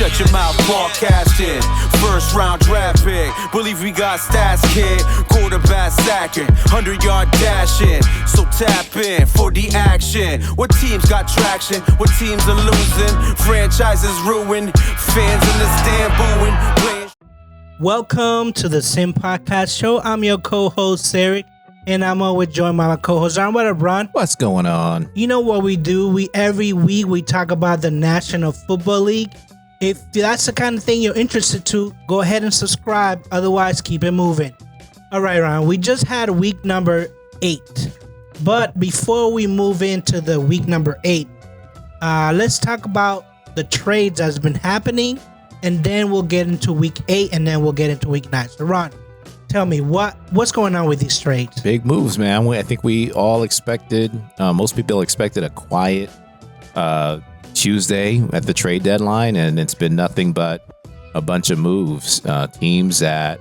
Shut your mouth, broadcasting. First round draft pick. Believe we got stats, kid. Quarterback sacking, 100-yard dashing. So tap in for the action. What teams got traction? What teams are losing? Franchises ruined. Fans in the stand booing. Playing. Welcome to the Sim Podcast Show. I'm your co-host, Eric, and I'm always joined by my co-host, Ron. What up, Ron? What's going on? You know what we do? Every week we talk about the National Football League. If that's the kind of thing you're interested to, go ahead and subscribe. Otherwise, keep it moving. All right, Ron. We just had week number 8. But before we move into the week number 8, let's talk about the trades that's been happening. And then we'll get into week 8, and then we'll get into week 9. So, Ron, tell me, what's going on with these trades? Big moves, man. I think we all expected, most people expected a quiet Tuesday at the trade deadline, and it's been nothing but a bunch of moves. Teams that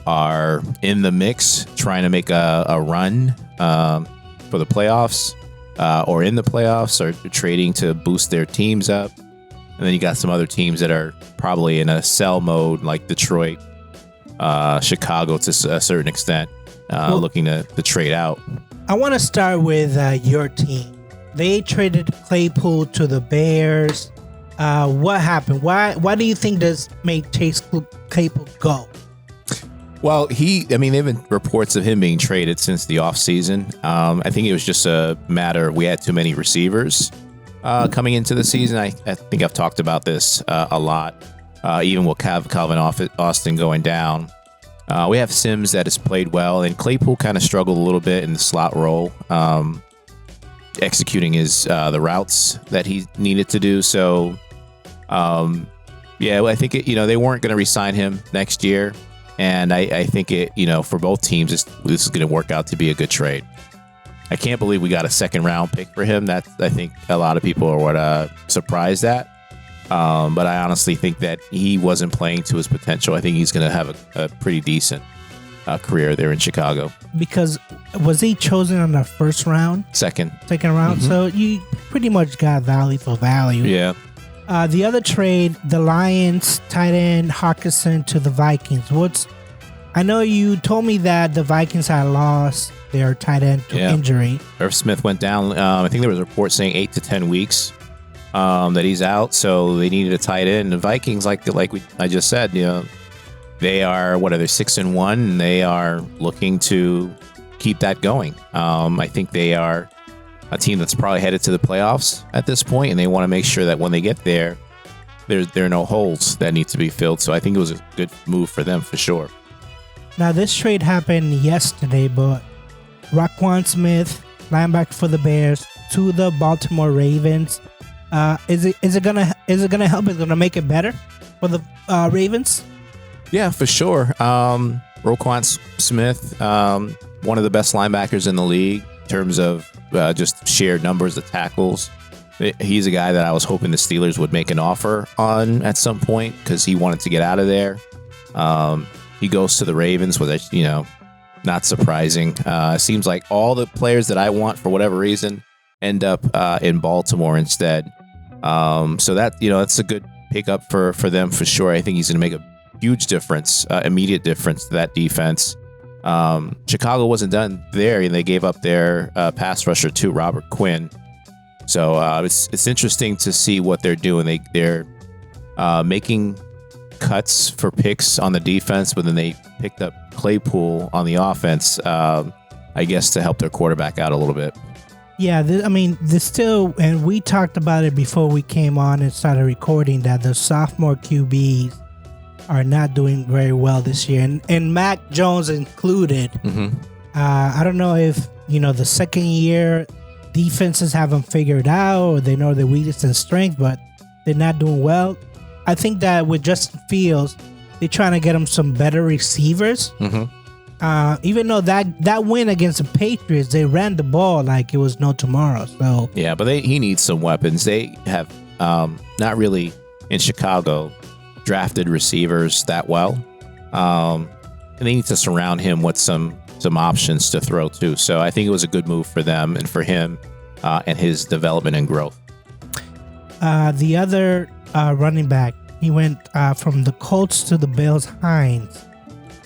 are in the mix, trying to make a run for the playoffs, or in the playoffs, or trading to boost their teams up. And then you got some other teams that are probably in a sell mode, like Detroit, Chicago to a certain extent, looking to trade out. I want to start with your team. They traded Claypool to the Bears. What happened? Why do you think this made Chase Claypool go? Well, there have been reports of him being traded since the offseason. I think it was just a matter of we had too many receivers. Coming into the season, I think I've talked about this a lot, even with Calvin Austin going down. We have Sims that has played well, and Claypool kind of struggled a little bit in the slot role, executing the routes that he needed to do. So, I think they weren't going to re-sign him next year, and I think for both teams, this is going to work out to be a good trade. I can't believe we got a second round pick for him. I think a lot of people are surprised at. But I honestly think that he wasn't playing to his potential. I think he's going to have a pretty decent career there in Chicago. Because was he chosen on the first round? Second round. Mm-hmm. So you pretty much got value for value. Yeah. The other trade, the Lions tight end Hockenson to the Vikings. I know you told me that the Vikings had lost their tight end to injury. Irv Smith went down. I think there was a report saying 8 to 10 weeks that he's out. So they needed a tight end. The Vikings, I just said, they are 6-1, and they are looking to keep that going. I think they are a team that's probably headed to the playoffs at this point, and they want to make sure that when they get there are no holes that need to be filled. So I think it was a good move for them for sure. Now, this trade happened yesterday, but Roquan Smith, linebacker for the Bears, to the Baltimore Ravens. Is it gonna help? Is it gonna make it better for the Ravens? Yeah, for sure. Roquan Smith, one of the best linebackers in the league in terms of just sheer numbers of tackles. He's a guy that I was hoping the Steelers would make an offer on at some point because he wanted to get out of there. He goes to the Ravens, which, not surprising. Seems like all the players that I want for whatever reason end up in Baltimore instead. So that's a good pickup for them for sure. I think he's going to make a huge difference, immediate difference to that defense. Chicago wasn't done there, and they gave up their pass rusher to Robert Quinn. So it's interesting to see what they're doing. They're making cuts for picks on the defense, but then they picked up Claypool on the offense, I guess, to help their quarterback out a little bit. Yeah, there's still, and we talked about it before we came on and started recording, that the sophomore QBs are not doing very well this year, and Mac Jones included. Mm-hmm. I don't know if, the second year defenses haven't figured out, or they know their weakness and strength, but they're not doing well. I think that with Justin Fields, they're trying to get him some better receivers. Mm-hmm. Even though that win against the Patriots, they ran the ball like it was no tomorrow. So yeah, but he needs some weapons. They have not really in Chicago drafted receivers that well, and they need to surround him with some options to throw too. So I think it was a good move for them and for him and his development and growth. The other running back, He went from the Colts to the Bills. Hines.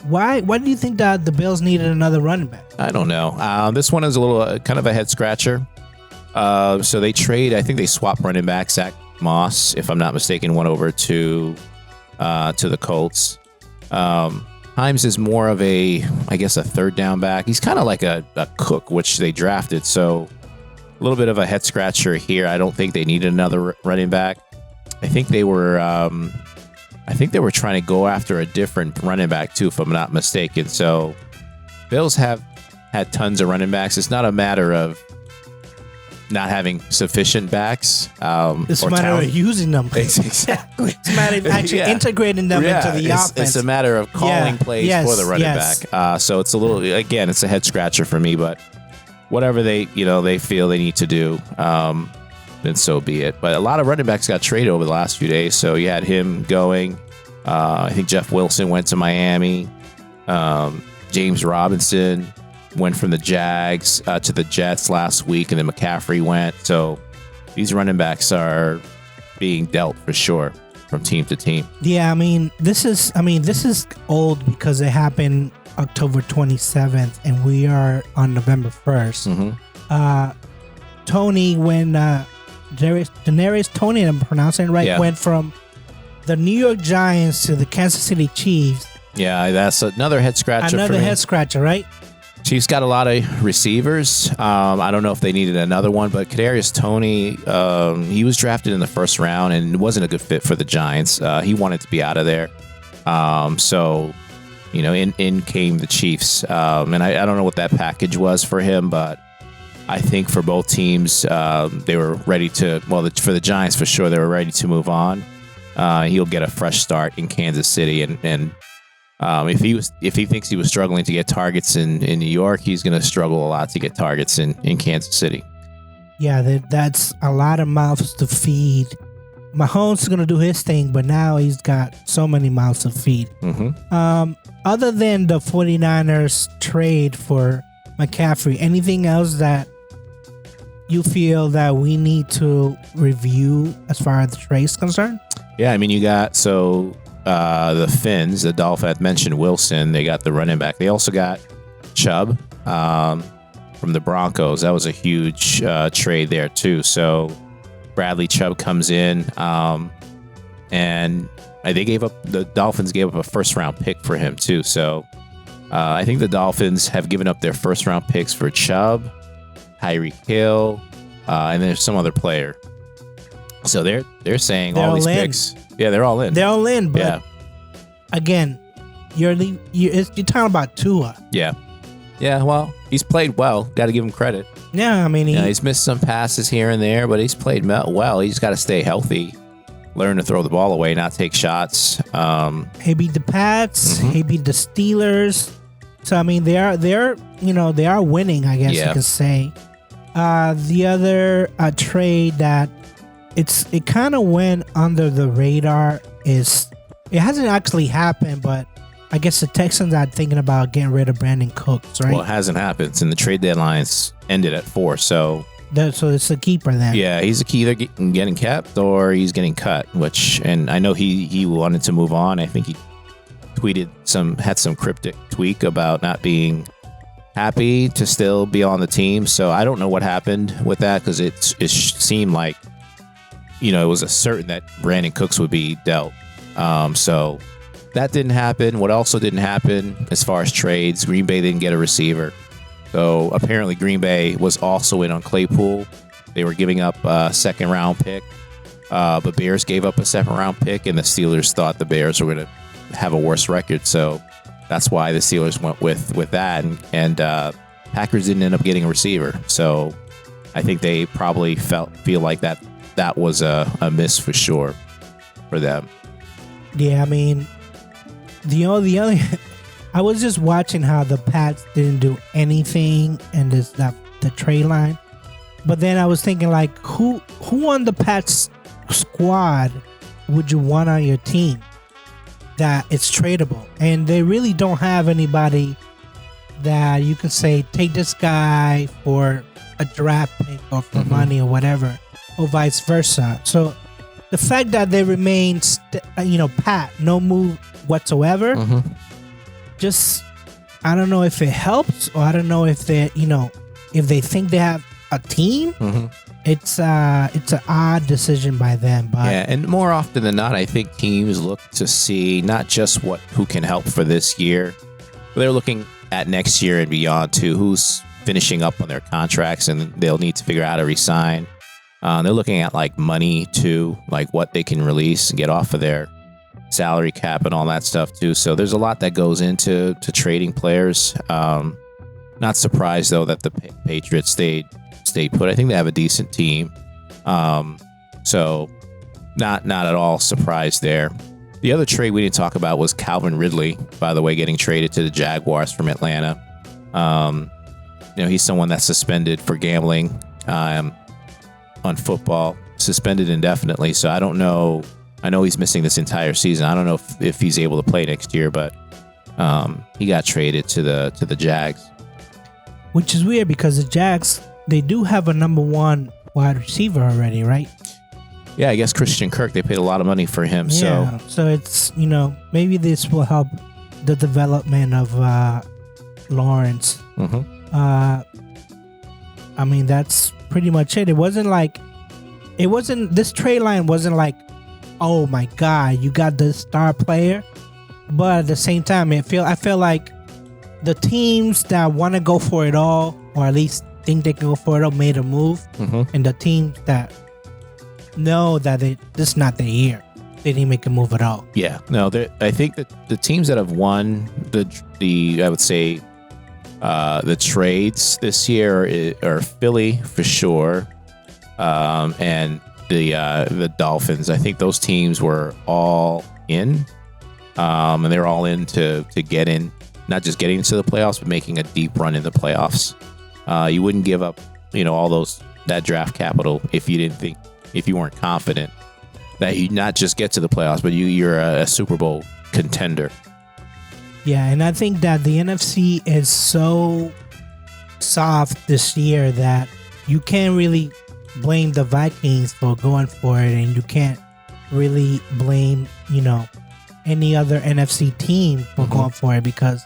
Why do you think that the Bills needed another running back? I don't know. This one is a little kind of a head scratcher. So they trade. I think they swap running back Zach Moss, if I'm not mistaken, went over to the Colts. Himes is more of a third down back. He's kind of like a Cook, which they drafted. So a little bit of a head scratcher here. I don't think they needed another running back. I think they were trying to go after a different running back too, if I'm not mistaken. So Bills have had tons of running backs. It's not a matter of not having sufficient backs. It's a matter of using them. Exactly. It's a matter of actually integrating them into the offense. It's a matter of calling plays for the running back. So it's a little, again, it's a head scratcher for me, but whatever they feel they need to do, then so be it. But a lot of running backs got traded over the last few days. So you had him going. I think Jeff Wilson went to Miami. James Robinson went from the Jags to the Jets last week, and then McCaffrey went. So these running backs are being dealt for sure from team to team. Yeah, this is old because it happened October 27th, and we are on November 1st. Tony, when Denarius Tony, I'm pronouncing it right, went from the New York Giants to the Kansas City Chiefs. Yeah, that's another head scratcher. Another head scratcher, right? Chiefs got a lot of receivers. I don't know if they needed another one, but Kadarius Toney, he was drafted in the first round and wasn't a good fit for the Giants. He wanted to be out of there. So, in came the Chiefs. And I don't know what that package was for him, but I think for both teams, they were ready to, for the Giants for sure, they were ready to move on. He'll get a fresh start in Kansas City, and if he thinks he was struggling to get targets in New York, he's going to struggle a lot to get targets in Kansas City. Yeah, that's a lot of mouths to feed. Mahomes is going to do his thing, but now he's got so many mouths to feed. Other than the 49ers trade for McCaffrey, anything else that you feel that we need to review as far as the trade is concerned? Yeah, you got the Finns, the Dolphins. I mentioned Wilson. They got the running back. They also got Chubb from the Broncos. That was a huge trade there too. So Bradley Chubb comes in, and the Dolphins gave up a first-round pick for him too. So I think the Dolphins have given up their first-round picks for Chubb, Tyreek Hill, and there's some other player. So they're saying all these picks. Yeah, they're all in. They're all in, but again, you're talking about Tua. Yeah. Yeah, well, he's played well. Got to give him credit. Yeah, he's missed some passes here and there, but he's played well. He's got to stay healthy, learn to throw the ball away, not take shots. He beat the Pats. He beat the Steelers. So they are winning, I guess you could say. The other trade that it kind of went under the radar is it hasn't actually happened, but I guess the Texans are thinking about getting rid of Brandon Cooks, right? Well, it hasn't happened, and the trade deadline's ended at 4, so it's a keeper then. Yeah, he's either getting kept or he's getting cut. And I know he wanted to move on. I think he had some cryptic tweak about not being happy to still be on the team. So I don't know what happened with that, because it seemed like it was a certain that Brandon Cooks would be dealt. So that didn't happen. What also didn't happen as far as trades, Green Bay didn't get a receiver. So apparently Green Bay was also in on Claypool. They were giving up a second-round pick. But Bears gave up a second-round pick, and the Steelers thought the Bears were going to have a worse record. So that's why the Steelers went with that. And Packers didn't end up getting a receiver. So I think they probably feel like that was a miss for sure for them. Yeah, the only I was just watching how the Pats didn't do anything in the trade line, but then I was thinking, like, who on the Pats squad would you want on your team that it's tradable? And they really don't have anybody that you can say, take this guy for a draft pick or for money or whatever, or vice versa. So the fact that they remain pat, no move whatsoever. Just, I don't know if it helps, or I don't know if if they think they have a team. It's an odd decision by them. But Yeah, and more often than not, I think teams look to see not just who can help for this year, but they're looking at next year and beyond too. Who's finishing up on their contracts, and they'll need to figure out how to resign. They're looking at like money too, like what they can release and get off of their salary cap and all that stuff too. So there's a lot that goes into trading players. Not surprised though that the Patriots stayed put. I think they have a decent team. So not at all surprised there. The other trade we didn't talk about was Calvin Ridley, by the way, getting traded to the Jaguars from Atlanta. He's someone that's suspended for gambling on football, suspended indefinitely. So I don't know. I know he's missing this entire season. I don't know if he's able to play next year, but he got traded to the Jags. Which is weird because the Jags, they do have a number one wide receiver already, right? Yeah, I guess Christian Kirk, they paid a lot of money for him. Yeah, so it's, maybe this will help the development of Lawrence. I mean, that's pretty much it. This trade line wasn't like, oh my God, you got the star player. But at the same time, I feel like the teams that want to go for it all, or at least think they can go for it all, made a move. And the teams that know that this is not their year, they didn't make a move at all. Yeah, no, I think that the teams that have won I would say the trades this year are Philly for sure, and the Dolphins. I think those teams were all in, and they're all in to get in, not just getting into the playoffs, but making a deep run in the playoffs. You wouldn't give up, all that draft capital if you weren't confident that you not just get to the playoffs, but you're a Super Bowl contender. Yeah, and I think that the NFC is so soft this year that you can't really blame the Vikings for going for it, and you can't really blame, any other NFC team for going for it, because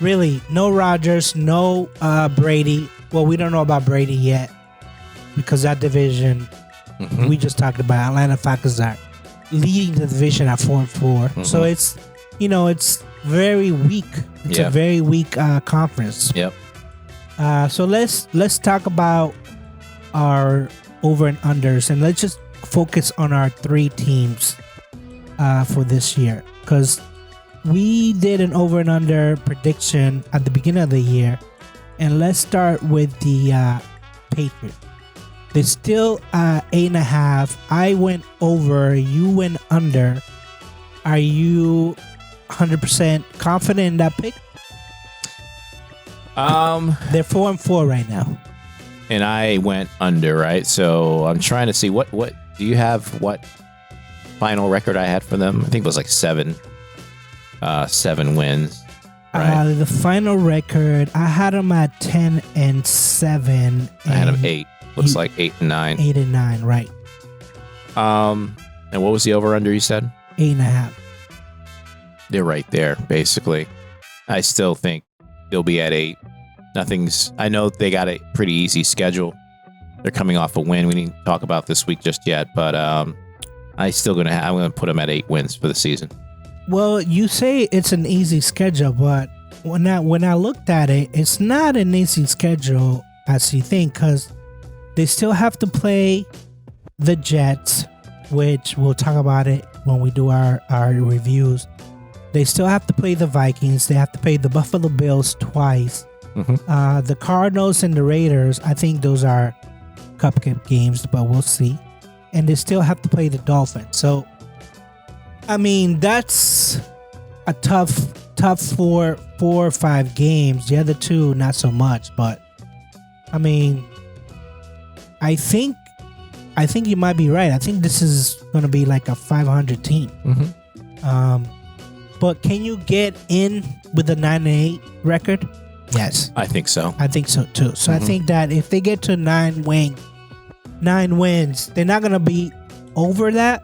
really, no Rodgers, no Brady. Well, we don't know about Brady yet because that division, we just talked about, Atlanta Falcons are leading the division at 4-4. So it's, it's very weak. It's a very weak conference. Yep. So let's talk about our over and unders, and let's just focus on our three teams for this year, because we did an over and under prediction at the beginning of the year, and let's start with the Patriots. They're still 8.5. I went over. You went under. Are you 100% confident in that pick? They're 4-4 right now, and I went under, right? So I'm trying to see what do you have? What final record I had for them? I think it was like 7 wins. Right? The final record, I had them at 10-7. I had them 8. Looks like 8-9. 8-9, right? And what was the over under you said? 8.5. They're right there, basically. I still think they'll be at 8. I know they got a pretty easy schedule. They're coming off a win. We didn't talk about this week just yet, but I'm gonna put them at 8 wins for the season. Well, you say it's an easy schedule, but when I looked at it, it's not an easy schedule as you think, because they still have to play the Jets, which we'll talk about it when we do our reviews. They still have to play the Vikings. They have to play the Buffalo Bills twice. The Cardinals and the Raiders, I think those are cupcake games, but we'll see. And they still have to play the Dolphins. So, I mean, that's a tough 4 or 5 games. The other two, not so much. But, I mean, I think you might be right. I think this is going to be like a 500 team. But can you get in with a 9-8 record? Yes. I think so. I think so too. So I think that if they get to 9 wins, they're not going to be over that.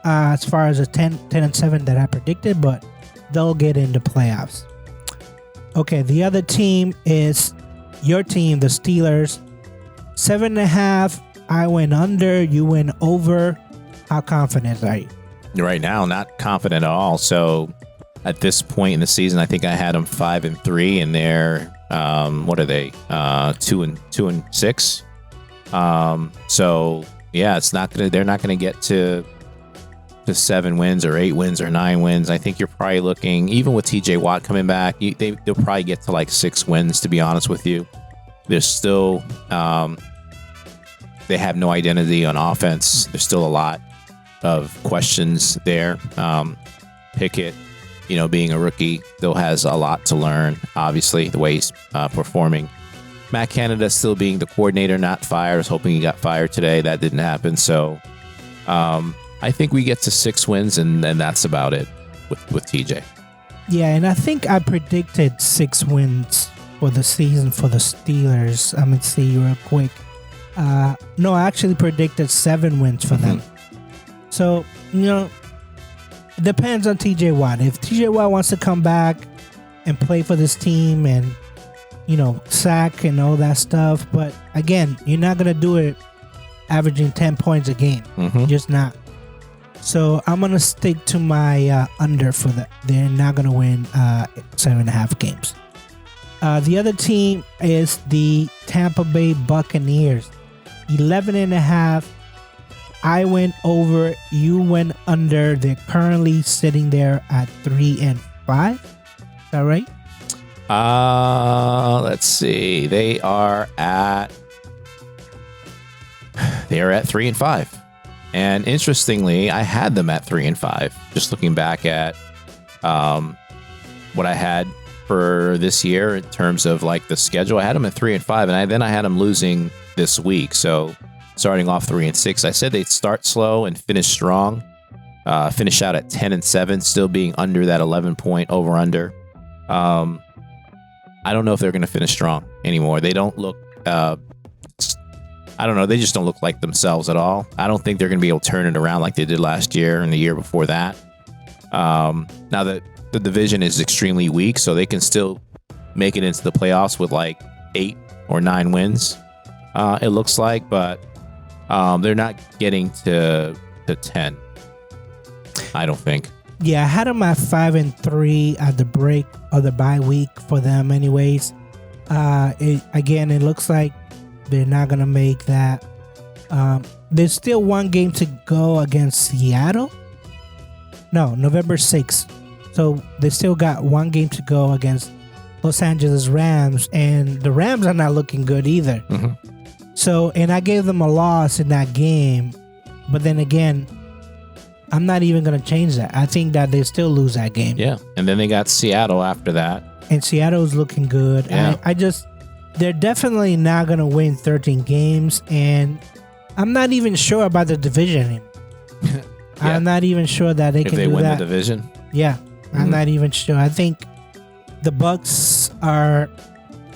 as far as a 10-7 that I predicted, but they'll get into playoffs. Okay, the other team is your team, the Steelers. 7.5. I went under. You went over. How confident are you? Right now, not confident at all. So at this point in the season, I think I had them 5-3, and they're what are they? 2-6. So yeah, it's not gonna. They're not gonna get to 7 wins or 8 wins or 9 wins. I think you're probably looking, even with TJ Watt coming back, they'll probably get to like 6 wins. To be honest with you, they're still they have no identity on offense. There's still a lot of questions there. Pickett, being a rookie, still has a lot to learn. Obviously, the way he's performing. Matt Canada still being the coordinator, not fired. I was hoping he got fired today. That didn't happen. So I think we get to 6 wins, and that's about it with TJ. Yeah, and I think I predicted 6 wins for the season for the Steelers. I'm going to see real quick. No, I actually predicted 7 wins for them. So, it depends on TJ Watt. If TJ Watt wants to come back and play for this team and, sack and all that stuff. But again, you're not going to do it averaging 10 points a game. Just not. So I'm going to stick to my under for that. They're not going to win 7.5 games. The other team is the Tampa Bay Buccaneers. 11.5. I went over. You went under. They're currently sitting there at 3-5. Is that right? Let's see. They are at 3-5. And interestingly, I had them at 3-5. Just looking back at what I had for this year in terms of like the schedule, I had them at 3-5, and then I had them losing this week. So starting off 3-6, I said they'd start slow and finish strong. Finish out at 10-7, still being under that 11-point over under. I don't know if they're going to finish strong anymore. They don't look. I don't know. They just don't look like themselves at all. I don't think they're going to be able to turn it around like they did last year and the year before that. Now that the division is extremely weak, so they can still make it into the playoffs with like 8 or 9 wins. It looks like, but they're not getting to 10. I don't think. Yeah, I had them at 5-3 at the break of the bye week for them, anyways. It looks like they're not gonna make that. There's still one game to go against Seattle. No, November 6th. So they still got one game to go against Los Angeles Rams, and the Rams are not looking good either. So, and I gave them a loss in that game, but then again, I'm not even going to change that. I think that they still lose that game. Yeah, and then they got Seattle after that. And Seattle's looking good. Yeah. They're definitely not going to win 13 games, and I'm not even sure about the division anymore. Yeah. I'm not even sure that they can do that. If they win the division? Yeah, I'm not even sure. I think the Bucs are,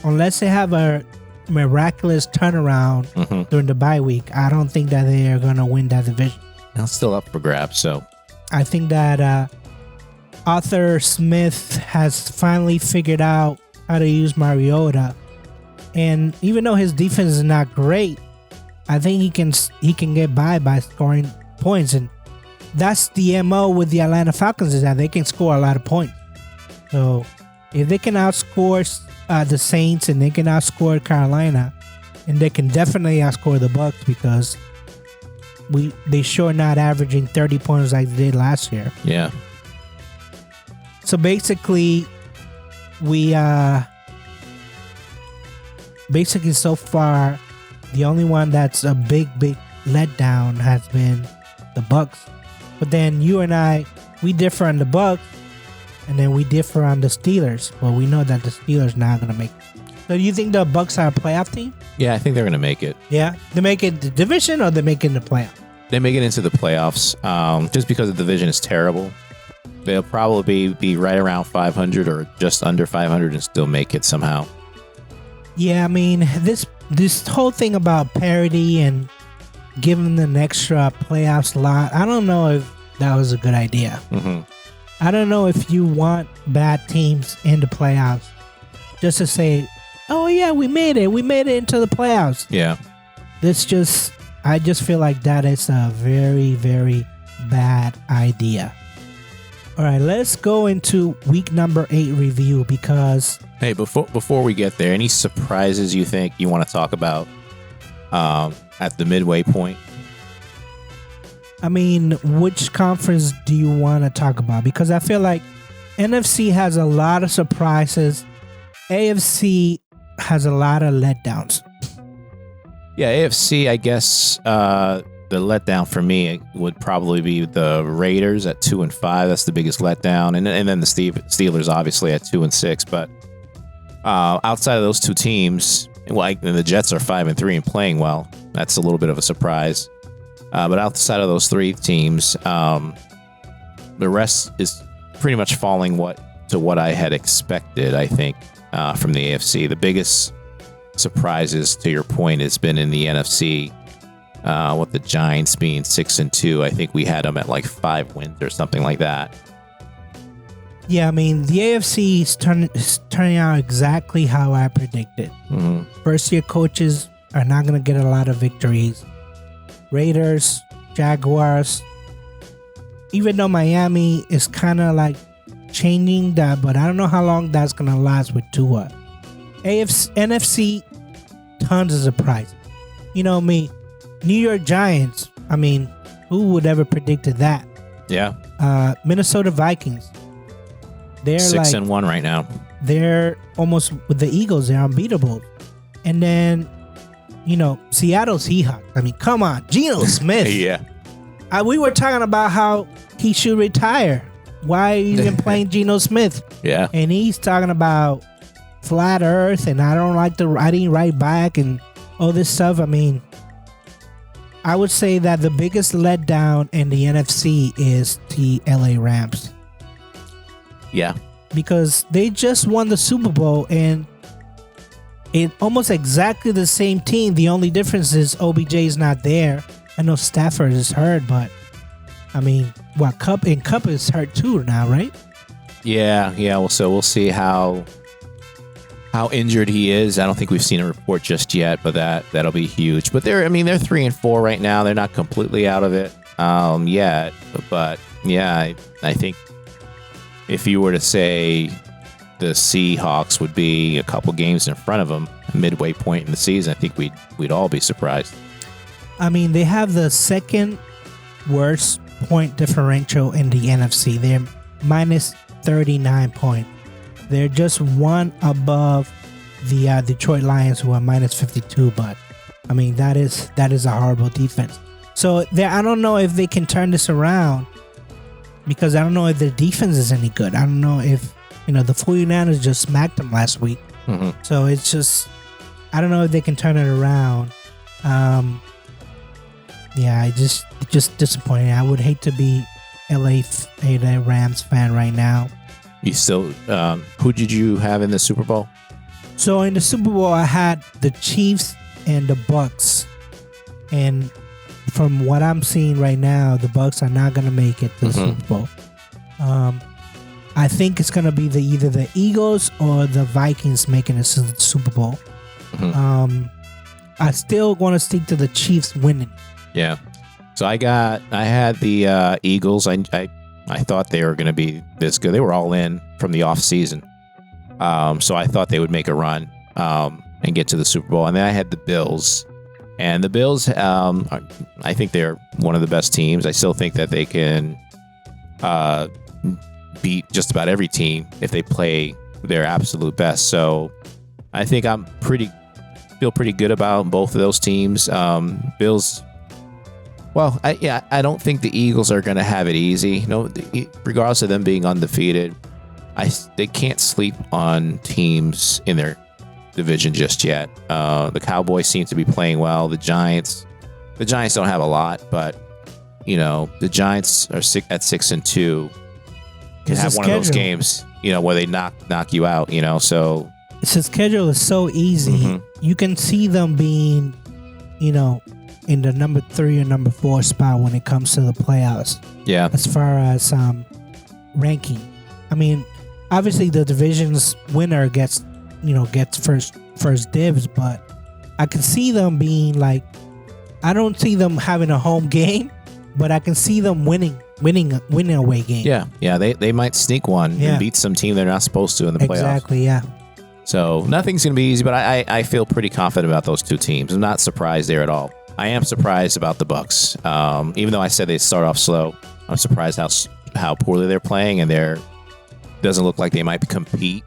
unless they have a miraculous turnaround during the bye week, I don't think that they are going to win that division. It's still up for grabs, so. I think that Arthur Smith has finally figured out how to use Mariota. And even though his defense is not great, I think he can get by scoring points. And that's the MO with the Atlanta Falcons, is that they can score a lot of points. So if they can outscore the Saints and they can outscore Carolina, and they can definitely outscore the Bucs, because they sure not averaging 30 points like they did last year. Yeah. So basically, so far, the only one that's a big letdown has been the Bucs. But then you and I, we differ on the Bucs, and then we differ on the Steelers. But we know that the Steelers not gonna make it. So do you think the Bucs are a playoff team? Yeah, I think they're going to make it. Yeah? They make it the division, or they make it in the playoff? They make it into the playoffs. Just because the division is terrible, they'll probably be right around 500 or just under 500 and still make it somehow. Yeah, I mean, this whole thing about parity and giving them an extra playoff slot, I don't know if that was a good idea. Mm-hmm. I don't know if you want bad teams in the playoffs just to say, oh yeah, we made it into the playoffs. Yeah. I just feel like that is a very, very bad idea. All right, let's go into week number 8 review because... Hey, before we get there, any surprises you think you want to talk about at the midway point? I mean, which conference do you want to talk about? Because I feel like NFC has a lot of surprises. AFC has a lot of letdowns. Yeah, AFC, I guess the letdown for me would probably be the Raiders at 2-5. That's the biggest letdown. And then the Steelers, obviously, at 2-6. But outside of those two teams, the Jets are 5-3 and playing well. That's a little bit of a surprise. But outside of those three teams, the rest is pretty much falling to what I had expected, I think, from the AFC. The biggest surprises, to your point, has been in the NFC. With the Giants being 6-2, I think we had them at like 5 wins or something like that. Yeah, I mean, the AFC is turning out exactly how I predicted. Mm-hmm. First-year coaches are not going to get a lot of victories. Raiders, Jaguars, even though Miami is kind of like changing that, but I don't know how long that's going to last with Tua. NFC, tons of surprises. You know me, New York Giants, I mean, who would ever predicted that? Yeah. Minnesota Vikings. They're 6-1 right now. They're almost with the Eagles. They're unbeatable. And then, Seattle Seahawks. I mean, come on. Geno Smith. Yeah. We were talking about how he should retire. Why are you even playing Geno Smith? Yeah. And he's talking about flat earth and I didn't write back and all this stuff. I mean, I would say that the biggest letdown in the NFC is the LA Rams. Yeah. Because they just won the Super Bowl and it's almost exactly the same team. The only difference is OBJ is not there. I know Stafford is hurt, but I mean, Cup is hurt too now, right? Yeah. Well, so we'll see how injured he is. I don't think we've seen a report just yet, but that'll be huge. But they're 3-4 right now. They're not completely out of it yet. But yeah, I think if you were to say the Seahawks would be a couple games in front of them midway point in the season, I think we'd all be surprised. I mean, they have the second worst point differential in the NFC. They're minus 39 points. They're just one above the Detroit Lions, who are minus 52. But I mean, that is a horrible defense. So I don't know if they can turn this around because I don't know if their defense is any good. I don't know if the 49ers just smacked them last week. Mm-hmm. So it's just I don't know if they can turn it around. Yeah, it's just disappointing. I would hate to be LA Rams fan right now. You still, who did you have in the Super Bowl? So in the Super Bowl, I had the Chiefs and the Bucks. And from what I'm seeing right now, the Bucks are not going to make it to the Super Bowl. I think it's going to be either the Eagles or the Vikings making it to the Super Bowl. Mm-hmm. I still want to stick to the Chiefs winning. Yeah. So I had the Eagles. I thought they were going to be this good. They were all in from the off season. So I thought they would make a run and get to the Super Bowl. And then I had the Bills. And the Bills, I think they're one of the best teams. I still think that they can beat just about every team if they play their absolute best. So I think feel pretty good about both of those teams. Bills. Well, I don't think the Eagles are going to have it easy. Regardless of them being undefeated, they can't sleep on teams in their division just yet. The Cowboys seem to be playing well. The Giants don't have a lot, but the Giants are at 6-2. Can have one of those games, where they knock you out. So the schedule is so easy. Mm-hmm. You can see them being, in the number 3 or number 4 spot when it comes to the playoffs. Yeah. As far as ranking, I mean, obviously the division's winner gets first dibs, but I can see them being like, I don't see them having a home game, but I can see them winning away game. Yeah. They might sneak one and beat some team they're not supposed to in the playoffs. Exactly. Yeah. So nothing's going to be easy, but I feel pretty confident about those two teams. I'm not surprised there at all. I am surprised about the Bucks. Even though I said they start off slow, I'm surprised how poorly they're playing, and doesn't look like they might compete.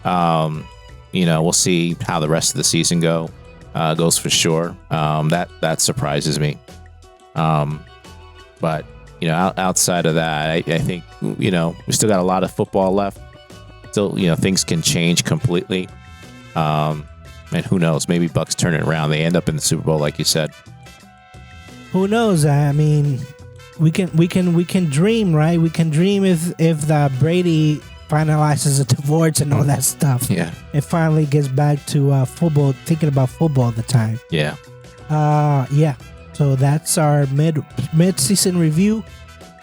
We'll see how the rest of the season goes for sure. That surprises me. But outside of that, I think we still got a lot of football left. Still, things can change completely. And who knows? Maybe Bucks turn it around. They end up in the Super Bowl, like you said. Who knows? I mean, we can dream, right? We can dream if the Brady finalizes a divorce and all that stuff. Yeah. It finally gets back to football, thinking about football at the time. Yeah. Yeah. So that's our mid-season review.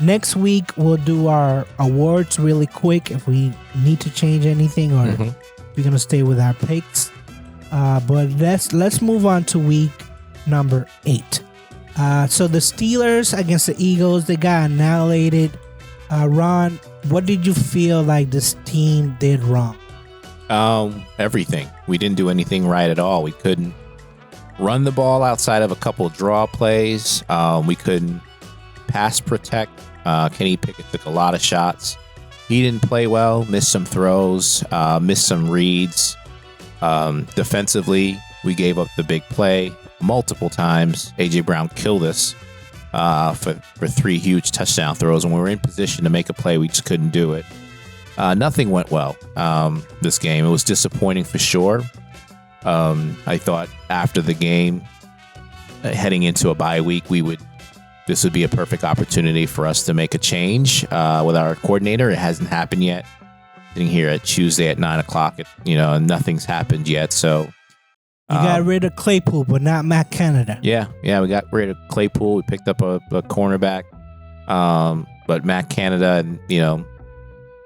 Next week we'll do our awards really quick if we need to change anything, or we're gonna stay with our picks. But let's move on to week number 8. So the Steelers against the Eagles, they got annihilated. Ron, what did you feel like this team did wrong? Everything. We didn't do anything right at all. We couldn't run the ball outside of a couple draw plays. We couldn't pass protect. Kenny Pickett took a lot of shots. He didn't play well, missed some throws, missed some reads. Defensively, we gave up the big play multiple times. A.J. Brown killed us for 3 huge touchdown throws. When we were in position to make a play, we just couldn't do it. Nothing went well this game. It was disappointing for sure. I thought after the game, heading into a bye week, this would be a perfect opportunity for us to make a change with our coordinator. It hasn't happened yet. Sitting here at Tuesday at 9:00, and nothing's happened yet. So you got rid of Claypool, but not Matt Canada. Yeah, we got rid of Claypool. We picked up a cornerback, but Matt Canada, and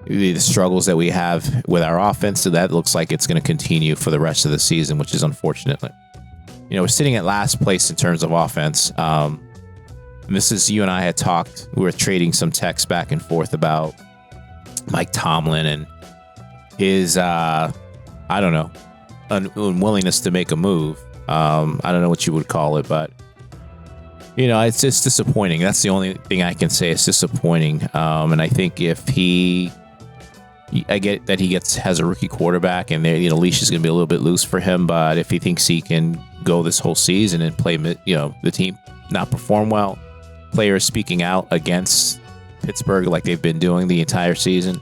the struggles that we have with our offense, so that looks like it's going to continue for the rest of the season, which is unfortunately. We're sitting at last place in terms of offense. This is, you and I had talked. We were trading some texts back and forth about Mike Tomlin and his, unwillingness to make a move. I don't know what you would call it, but it's just disappointing. That's the only thing I can say. It's disappointing. And I think if I get that he has a rookie quarterback, and leash is going to be a little bit loose for him. But if he thinks he can go this whole season and play, the team not perform well, players speaking out against Pittsburgh like they've been doing the entire season,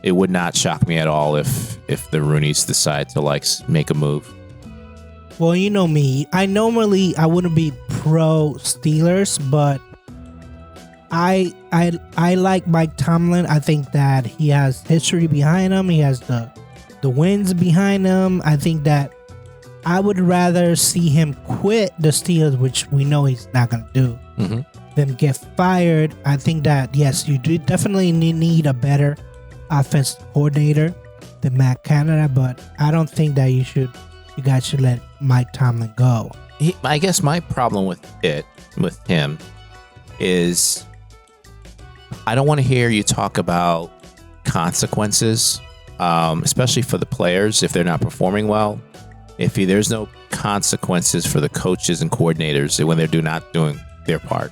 it would not shock me at all if the Rooneys decide to make a move. Well, you know me. I wouldn't be pro Steelers, but I like Mike Tomlin. I think that he has history behind him. He has the wins behind him. I think that I would rather see him quit the Steelers, which we know he's not going to do, than get fired. I think that, yes, you do definitely need a better offensive coordinator than Matt Canada, but I don't think that you guys should let Mike Tomlin go. I guess my problem with him is I don't want to hear you talk about consequences, especially for the players if they're not performing well. If there's no consequences for the coaches and coordinators when they're not doing their part,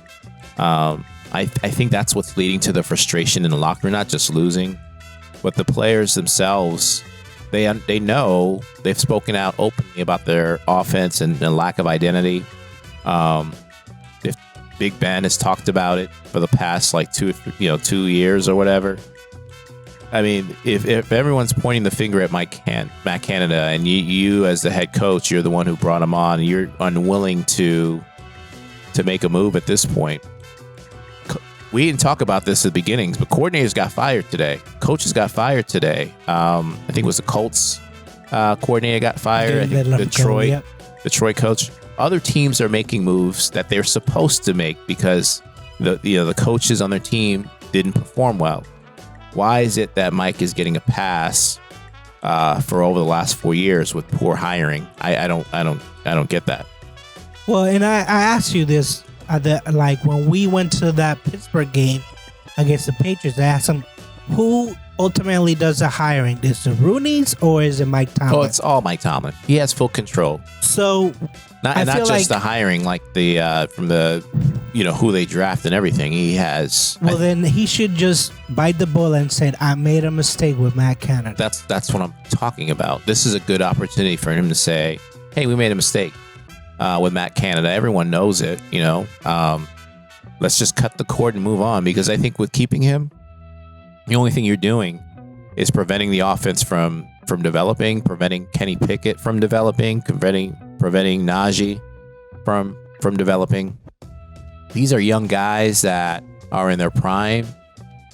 I think that's what's leading to the frustration in the locker room. Not just losing, but the players themselves. They know, they've spoken out openly about their offense and lack of identity. If Big Ben has talked about it for the past 2 years or whatever. I mean, if everyone's pointing the finger at Matt Canada, and you as the head coach, you're the one who brought him on, and you're unwilling to make a move at this point. We didn't talk about this at the beginnings, but coordinators got fired today. Coaches got fired today. I think it was the Colts coordinator got fired. I think the Troy coach. other teams are making moves that they're supposed to make because the coaches on their team didn't perform well. Why is it that Mike is getting a pass for over the last 4 years with poor hiring? I don't get that. Well, and I asked you this, like when we went to that Pittsburgh game against the Patriots, I asked him who ultimately does the hiring. Is it Rooney's or is it Mike Tomlin? Oh, it's all Mike Tomlin. He has full control. So Not I feel just like, the hiring, like the from the who they draft and everything. He has. Well, then he should just bite the bullet and say, "I made a mistake with Matt Canada." That's what I'm talking about. This is a good opportunity for him to say, "Hey, we made a mistake with Matt Canada. Everyone knows it. Let's just cut the cord and move on." Because I think with keeping him, the only thing you're doing is preventing the offense from developing, preventing Kenny Pickett from developing, preventing Najee from developing. These are young guys that are in their prime,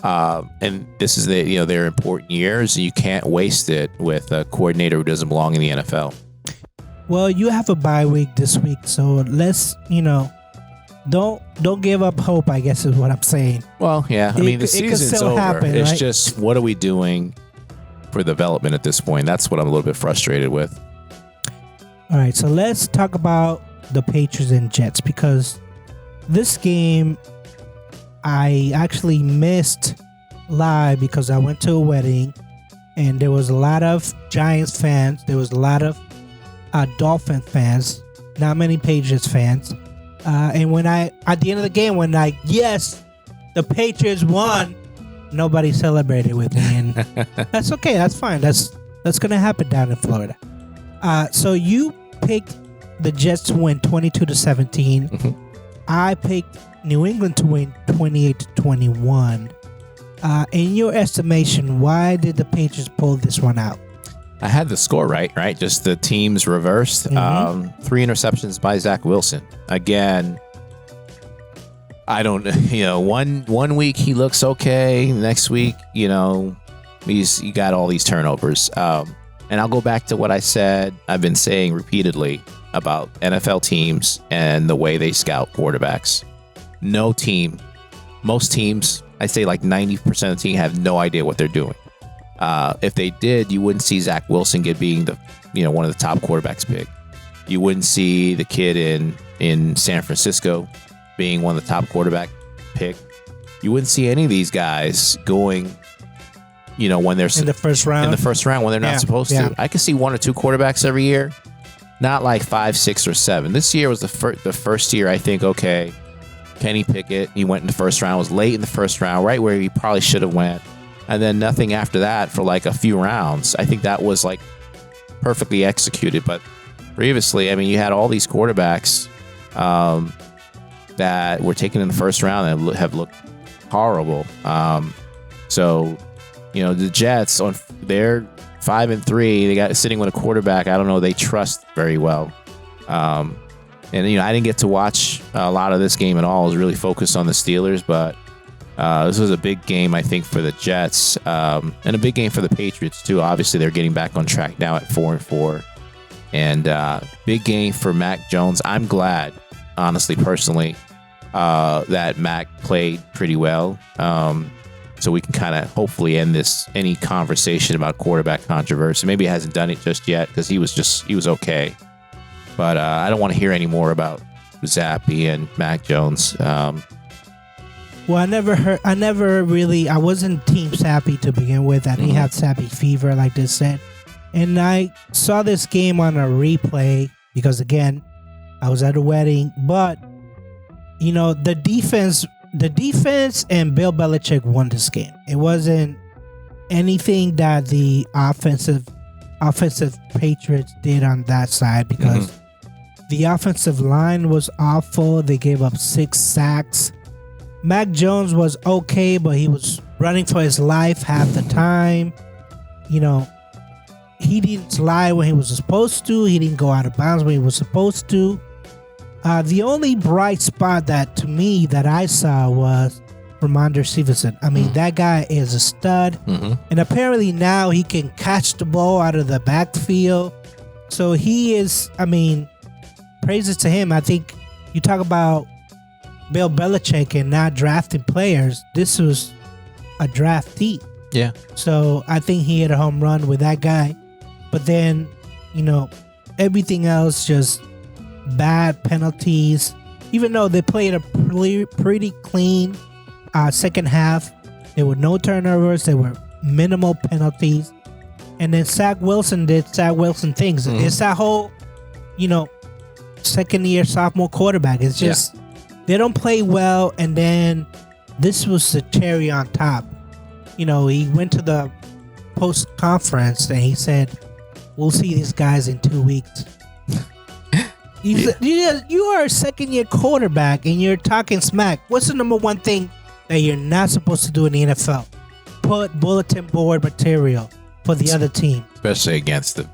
and this is their important years. You can't waste it with a coordinator who doesn't belong in the NFL. Well, you have a bye week this week, so let's don't give up hope, I guess is what I'm saying. Well, yeah, I mean the season's still over. happen, It's right? just what are we doing for development at this point? That's what I'm a little bit frustrated with. All right, so let's talk about the Patriots and Jets, because this game I actually missed live because I went to a wedding and there was a lot of Giants fans. There was a lot of Dolphin fans, not many Patriots fans. And when at the end of the game, the Patriots won, nobody celebrated with me, and that's okay. That's fine. That's gonna happen down in Florida. So you picked the Jets to win 22-17. Mhm. I picked New England to win 28-21. In your estimation, why did the Patriots pull this one out? I had the score right? Just the teams reversed. 3 interceptions by Zach Wilson. Again, I don't, one week he looks okay. Next week, he got all these turnovers. And I'll go back to what I've been saying repeatedly about NFL teams and the way they scout quarterbacks. Most teams, I'd say like 90% of the team have no idea what they're doing. If they did, you wouldn't see Zach Wilson being one of the top quarterbacks picked. You wouldn't see the kid in San Francisco being one of the top quarterback picked. You wouldn't see any of these guys going, when they're In the first round? In the first round when they're not supposed to. I could see 1 or 2 quarterbacks every year, not like 5, 6, or 7. This year was the first year I think, okay, Kenny Pickett, he went in the first round, was late in the first round, right where he probably should have went. And then nothing after that for like a few rounds. I think that was like perfectly executed. But previously, I mean, you had all these quarterbacks that were taken in the first round and have looked horrible. So, the Jets, they're 5-3. They got sitting with a quarterback I don't know they trust very well. And I didn't get to watch a lot of this game at all. I was really focused on the Steelers, but this was a big game, I think, for the Jets, and a big game for the Patriots too. Obviously, they're getting back on track now at 4-4, and big game for Mac Jones. I'm glad, honestly, personally, that Mac played pretty well, so we can kind of hopefully end any conversation about quarterback controversy. Maybe he hasn't done it just yet because he was okay, but I don't want to hear any more about Zappy and Mac Jones. Well, I wasn't Team Sappy to begin with. I didn't have Sappy fever, like they said. And I saw this game on a replay because, again, I was at a wedding. But, the defense and Bill Belichick won this game. It wasn't anything that the offensive Patriots did on that side because the offensive line was awful. They gave up 6 sacks. Mac Jones was okay, but he was running for his life half the time. He didn't slide when he was supposed to. He didn't go out of bounds when he was supposed to. The only bright spot that I saw was Ramondre Stevenson. I mean, that guy is a stud. And apparently now he can catch the ball out of the backfield. So he is, praises to him. I think you talk about Bill Belichick and not drafting players. This was a draftee. Yeah. So I think he hit a home run with that guy. But then, everything else just bad penalties. Even though they played a pretty clean second half, there were no turnovers. There were minimal penalties. And then Zach Wilson did Zach Wilson things. It's that whole, second year sophomore quarterback. It's just they don't play well. And then this was the cherry on top. He went to the post conference and he said, "We'll see these guys in 2 weeks." You are a second year quarterback and you're talking smack. What's the number one thing that you're not supposed to do in the NFL? Put bulletin board material for the other team, especially against the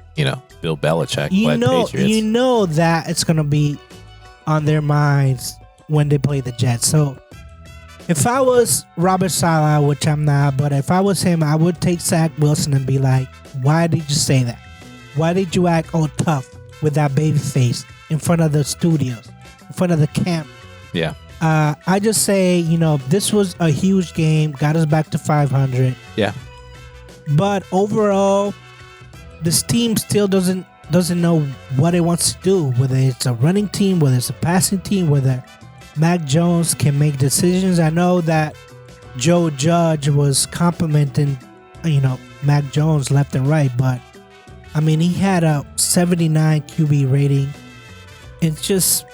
Bill Belichick. Patriots. You know that it's gonna be on their minds when they play the Jets. So if I was Robert Saleh, which I'm not, but if I was him, I would take Zach Wilson and be like, "Why did you say that? Why did you act all tough with that baby face in front of the studios, in front of the camera?" Yeah. I just say, this was a huge game, got us back to 500. Yeah. But overall, this team still doesn't know what it wants to do, whether it's a running team, whether it's a passing team, whether Mac Jones can make decisions. I know that Joe Judge was complimenting, Mac Jones left and right, but I mean, he had a 79 QB rating. It's just,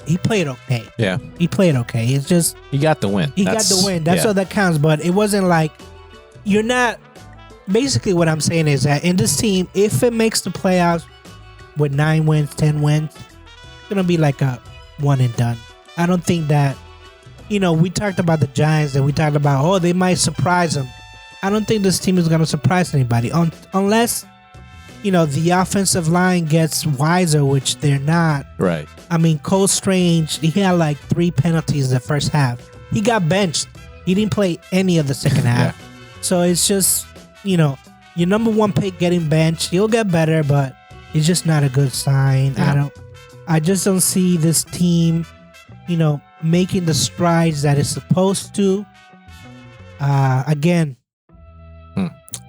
he played okay. Yeah. He played okay. It's just, he got the win. That's all that counts. But it wasn't like, you're not, basically what I'm saying is that in this team, if it makes the playoffs with 9 wins, 10 wins, it's going to be like a one and done. I don't think that, we talked about the Giants and we talked about, they might surprise them. I don't think this team is going to surprise anybody unless, the offensive line gets wiser, which they're not. Right. I mean, Cole Strange, he had like 3 penalties the first half. He got benched. He didn't play any of the second half. Yeah. So it's just, your number one pick getting benched. He'll get better, but it's just not a good sign. Yeah. I just don't see this team, making the strides that it's supposed to. Again,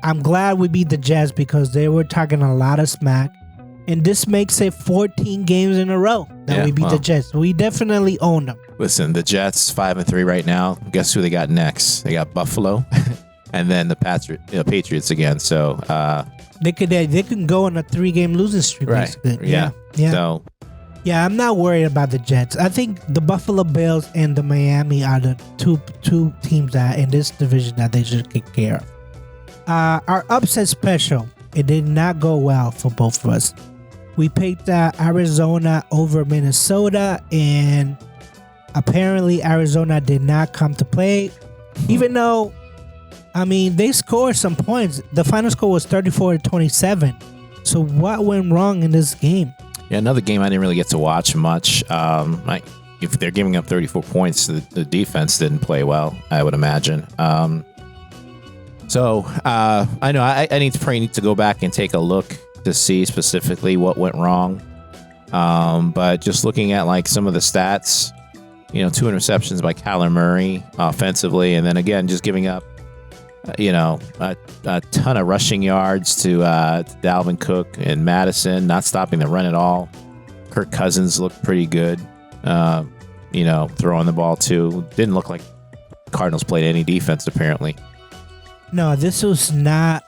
I'm glad we beat the Jets because they were talking a lot of smack. And this makes it 14 games in a row that we beat the Jets. We definitely own them. Listen, the Jets 5-3 right now. Guess who they got next? They got Buffalo, and then the Patriots again. So they can go on a 3-game losing streak. Right. Basically. Yeah. So I'm not worried about the Jets. I think the Buffalo Bills and the Miami are the two teams that in this division that they should take care of. Our upset special, it did not go well for both of us. We picked Arizona over Minnesota, and apparently Arizona did not come to play, even though, they scored some points. The final score was 34-27. So what went wrong in this game? Yeah, another game I didn't really get to watch much. If they're giving up 34 points, the defense didn't play well, I would imagine. So I know I need to go back and take a look to see specifically what went wrong. But just looking at like some of the stats, 2 interceptions by Kyler Murray offensively, and then again just giving up, a ton of rushing yards to Dalvin Cook and Madison, not stopping the run at all. Kirk Cousins looked pretty good, throwing the ball too. Didn't look like Cardinals played any defense apparently. No, this was not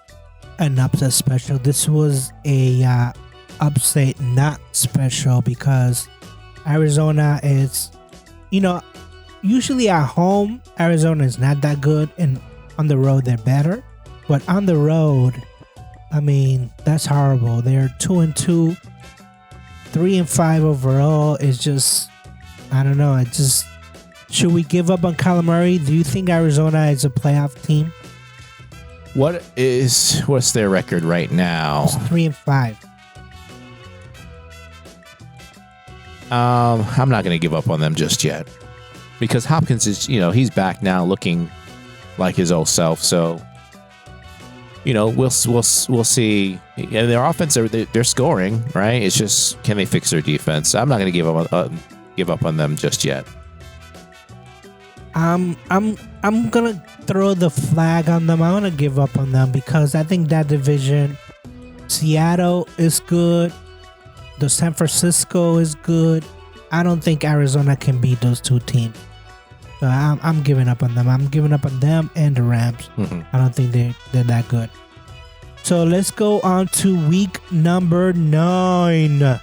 an upset special. This was a upset not special because Arizona is, usually at home, Arizona is not that good, and on the road they're better. But on the road, that's horrible. They're 2-2, 3-5 overall. It's just, I don't know. Should we give up on Kyler Murray? Do you think Arizona is a playoff team? What's their record right now? It's 3-5. I'm not going to give up on them just yet because Hopkins is, he's back now looking like his old self. So we'll see. And their offense, they're scoring, right? It's just, can they fix their defense? I'm not going to give up on them just yet. I'm gonna throw the flag on them. I'm gonna give up on them because I think that division, Seattle is good, the San Francisco is good. I don't think Arizona can beat those two teams. So I'm giving up on them. I'm giving up on them and the Rams. I don't think they're that good. So let's go on to week number 9. The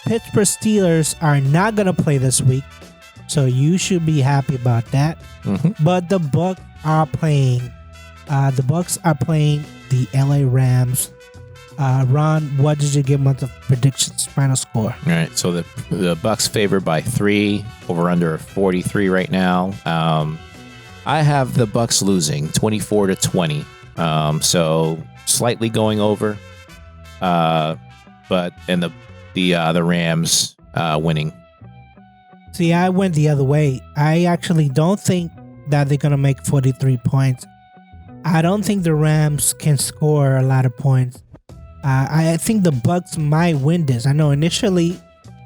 Pittsburgh Steelers are not gonna play this week. So you should be happy about that. But the Bucs are playing. The Bucs are playing the LA Rams. Ron, what did you give them the predictions? Final score. All right. So the Bucs favored by 3, over under 43 right now. I have the Bucs losing 24-20. So slightly going over. But the Rams winning. See, I went the other way. I actually don't think that they're going to make 43 points. I don't think the Rams can score a lot of points. I think the Bucs might win this. I know initially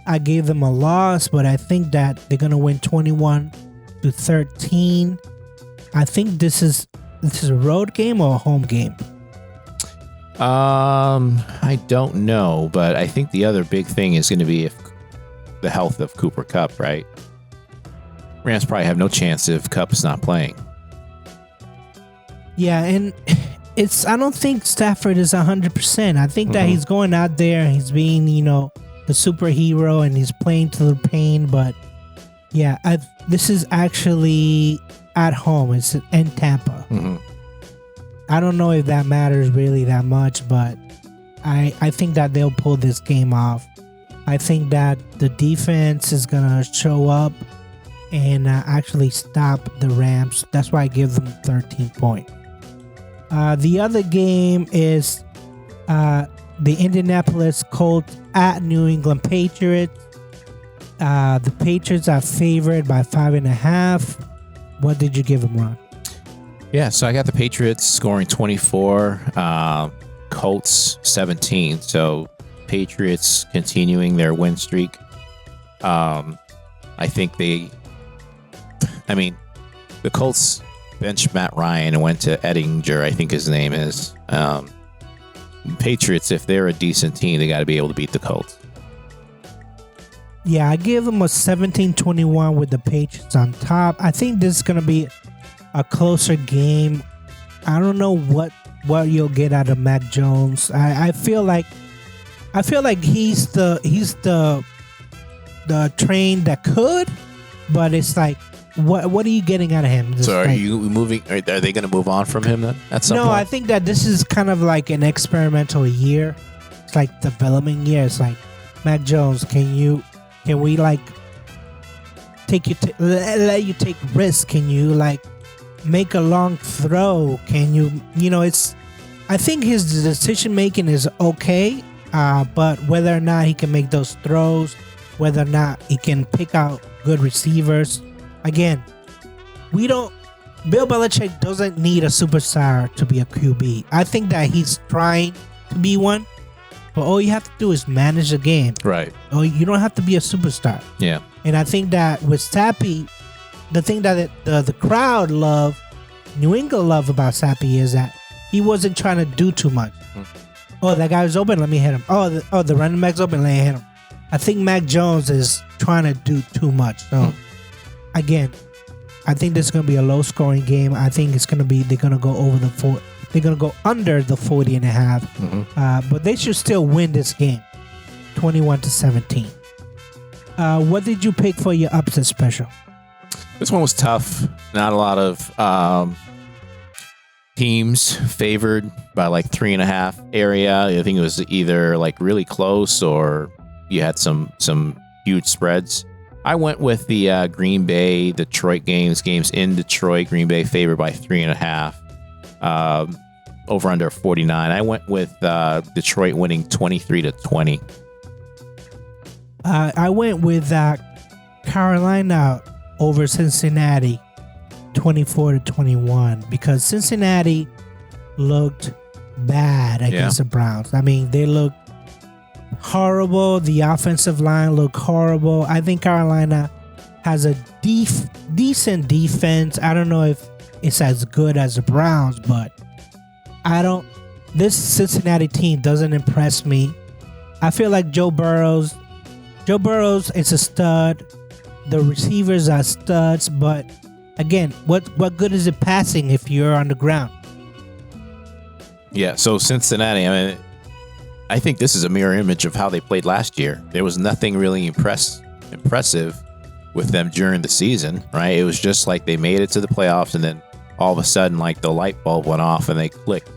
I gave them a loss, but I think that they're going to win 21-13. I think this is a road game or a home game? I don't know, but I think the other big thing is going to be the health of Cooper Kupp, right? Rams probably have no chance if Kupp is not playing. Yeah, and I don't think Stafford is 100%. I think that he's going out there and he's being, the superhero and he's playing to the pain. But yeah, this is actually at home. It's in Tampa. I don't know if that matters really that much, but I think that they'll pull this game off. I think that the defense is going to show up and actually stop the Rams. That's why I give them 13 points. The other game is the Indianapolis Colts at New England Patriots. The Patriots are favored by 5.5. What did you give them, Ron? Yeah, so I got the Patriots scoring 24, Colts 17. So Patriots continuing their win streak. I think the Colts benched Matt Ryan and went to Ettinger, I think his name is. Patriots, if they're a decent team, they got to be able to beat the Colts. Yeah, I give them a 17-21 with the Patriots on top. I think this is going to be a closer game. I don't know what you'll get out of Mac Jones. I feel like he's the train that could, but it's like, what are you getting out of him? So are you moving? Are they going to move on from him then? At some point? I think that this is kind of like an experimental year. It's like development year. It's like, Mac Jones, can we like take you let you take risks? Can you like make a long throw? Can you it's? I think his decision making is okay, but whether or not he can make those throws, whether or not he can pick out good receivers. Again, Bill Belichick doesn't need a superstar to be a QB. I think that he's trying to be one, but all you have to do is manage the game. Right. Oh, you don't have to be a superstar. Yeah. And I think that with Sappy, the thing that the crowd love, New England love about Sappy is that he wasn't trying to do too much. Oh, that guy was open, let me hit him. Oh, the running back's open, let me hit him. I think Mac Jones is trying to do too much. So, again, I think this is going to be a low-scoring game. I think it's going to be they're going to go under the 40.5. But they should still win this game, 21-17. What did you pick for your upset special? This one was tough. Not a lot of teams favored by like 3.5 area. I think it was either like really close or you had some huge spreads. I went with the Green Bay Detroit games in Detroit. Green Bay favored by 3.5. Over under 49. I went with Detroit winning 23-20. I went with Carolina over Cincinnati 24-21 because Cincinnati looked bad against the Browns. I mean, they looked horrible. The offensive line looked horrible. I think Carolina has a decent defense. I don't know if it's as good as the Browns, but this Cincinnati team doesn't impress me. I feel like Joe Burrows is a stud. The receivers are studs, but again, what good is it passing if you're on the ground? Yeah, so Cincinnati, I mean, I think this is a mirror image of how they played last year. There was nothing really impressive with them during the season, right? It was just like they made it to the playoffs, and then all of a sudden, like the light bulb went off and they clicked.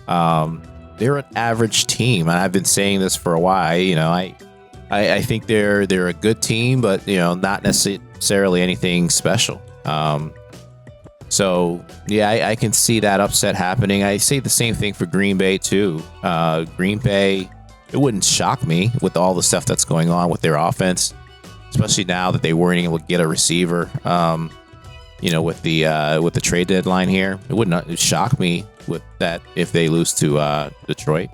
They're an average team, and I've been saying this for a while. You know, I think they're a good team, but not necessarily anything special. So yeah, I can see that upset happening. I say the same thing for Green Bay too. Green Bay, it wouldn't shock me with all the stuff that's going on with their offense, especially now that they weren't able to get a receiver. With the trade deadline here, it would not shock me with that if they lose to Detroit.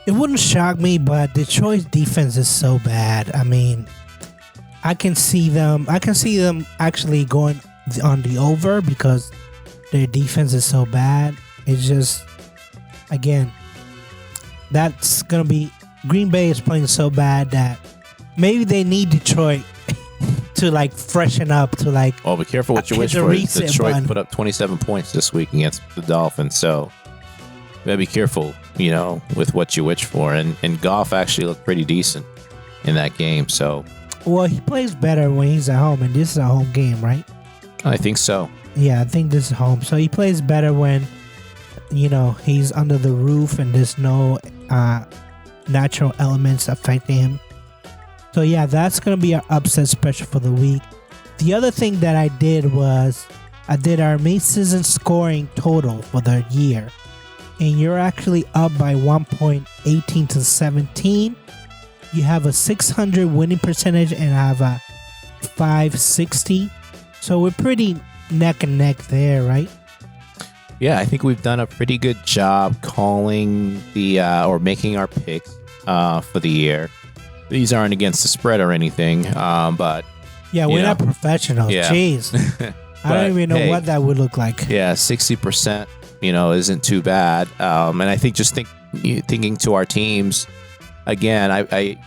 It wouldn't shock me, but Detroit's defense is so bad. I mean, I can see them actually going on the over because their defense is so bad. It's just, again, that's gonna be, Green Bay is playing so bad that maybe they need Detroit to like freshen up, to like. Oh, be careful what you wish for. Detroit put up 27 points this week against the Dolphins, so you gotta be careful, with what you wish for. And Goff actually looked pretty decent in that game. So, well, he plays better when he's at home, and this is a home game, right? I think so. Yeah, I think this is home. So he plays better when he's under the roof and there's no natural elements affecting him. So yeah, that's going to be our upset special for the week. The other thing that I did was I did our mid-season scoring total for the year. And you're actually up by 1.18 to 17. You have a 600 winning percentage and I have a 560. So we're pretty neck and neck there, right? Yeah, I think we've done a pretty good job calling or making our picks for the year. These aren't against the spread or anything, but yeah, we're not professionals. Yeah. Jeez, I don't even know what that would look like. Yeah, 60%, isn't too bad. And I think thinking to our teams, again, I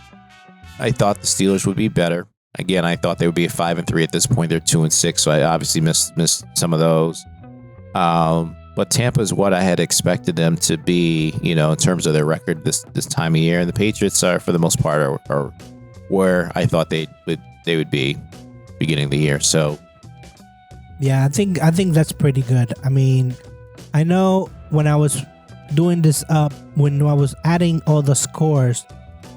thought the Steelers would be better. Again, I thought they would be 5-3 at this point. They're 2-6, so I obviously missed some of those. But Tampa is what I had expected them to be, in terms of their record this time of year. And the Patriots are, for the most part, are where I thought they would be beginning of the year. So, yeah, I think that's pretty good. I mean, I know when I was doing this up, when I was adding all the scores,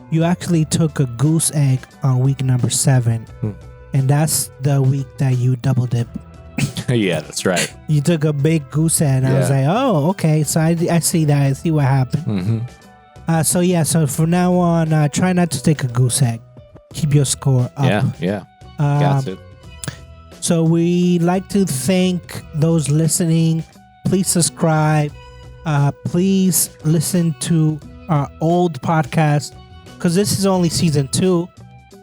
you actually took a goose egg on week number 7, and that's the week that you double dip. Yeah, that's right. You took a big goose egg, and I was like, oh, okay. So I see that. I see what happened. Mm-hmm. So from now on, try not to take a goose egg. Keep your score up. Yeah. Got to. So we like to thank those listening. Please subscribe. Please listen to our old podcast, because this is only season 2,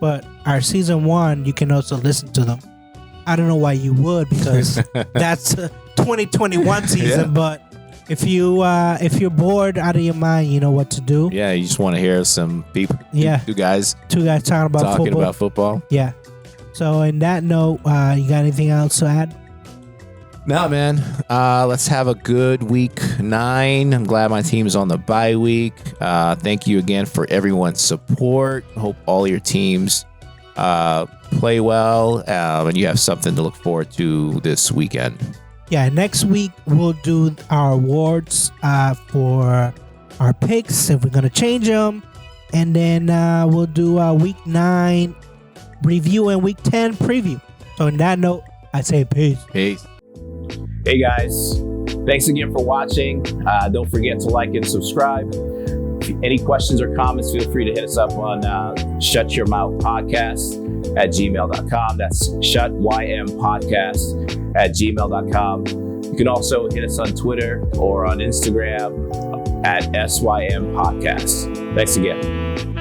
but our season 1, you can also listen to them. I don't know why you would, because that's 2021 season. Yeah. But if you're bored out of your mind, you know what to do. Yeah, you just want to hear some people. Yeah, two guys talking about football. Yeah. So in that note, you got anything else to add? No, man. Let's have a good week 9. I'm glad my team's on the bye week. Thank you again for everyone's support. Hope all your teams play well, and you have something to look forward to this weekend. Yeah, next week we'll do our awards for our picks, if we're going to change them. And then we'll do week 9 review and week 10 preview. So in that note, I say peace. Peace. Hey guys, thanks again for watching. Don't forget to like and subscribe. Any questions or comments, feel free to hit us up on shutyourmouthpodcast@gmail.com. That's shutYMpodcast@gmail.com. You can also hit us on Twitter or on Instagram at SYM Podcast. Thanks again.